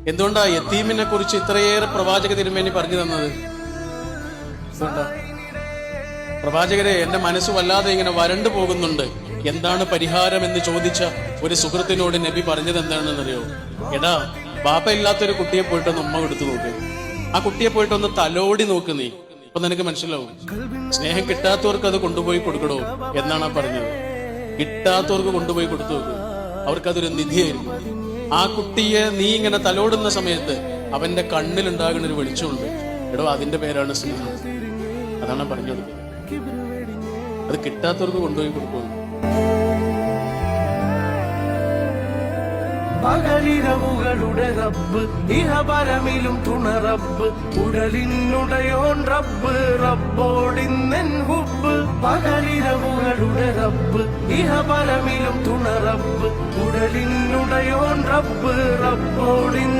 എന്തുകൊണ്ടാ യത്തീമിനെ കുറിച്ച് ഇത്രയേറെ പ്രവാചക തിരുമേനി പറഞ്ഞു തന്നത്? പ്രവാചകരെ, എന്റെ മനസ്സ് വല്ലാതെ ഇങ്ങനെ വരണ്ടു പോകുന്നുണ്ട്, എന്താണ് പരിഹാരം എന്ന് ചോദിച്ച ഒരു സുഹൃത്തിനോട് നബി പറഞ്ഞത് എന്താണെന്നറിയോ? എടാ, ബാപ്പ ഇല്ലാത്തൊരു കുട്ടിയെ പോയിട്ടൊന്ന് ഉമ്മ കൊടുത്തു നോക്ക്, ആ കുട്ടിയെ പോയിട്ടൊന്ന് തലോടി നോക്ക്, നീ അപ്പൊ നിനക്ക് മനസ്സിലാവും. സ്നേഹം കിട്ടാത്തവർക്ക് അത് കൊണ്ടുപോയി കൊടുക്കണോ എന്നാണ് ആ പറഞ്ഞത്. കിട്ടാത്തവർക്ക് കൊണ്ടുപോയി കൊടുത്തു നോക്ക്, അവർക്കതൊരു നിധിയായിരിക്കും. ആ കുട്ടിയെ നീ ഇങ്ങനെ തലോടുന്ന സമയത്ത് അവന്റെ കണ്ണിലുണ്ടാകുന്ന ഒരു വെളിച്ചമുണ്ട്. എടോ, അതിന്റെ പേരാണ് സ്നേഹം. അതാണ് പറഞ്ഞു കൊടുക്കുന്നത്. അത് കിട്ടാത്തവർക്ക് കൊണ്ടുപോയി കൊടുക്കും. പകലിരവുകളുടെ റബ്ബ്, ഇഹപരമിലും തുണ റബ്ബ്, ഉടലിനുടയോൻ റബ്ബ്, റബ്ബോടിന്നെൻ ഹുബ്ബ്. പകലിരവുകളുടെ റബ്ബ്, ഇഹപരമിലും തുണ റബ്ബ്, ഉടലിനുടയോൻ റബ്ബ്, റബ്ബോടിൻ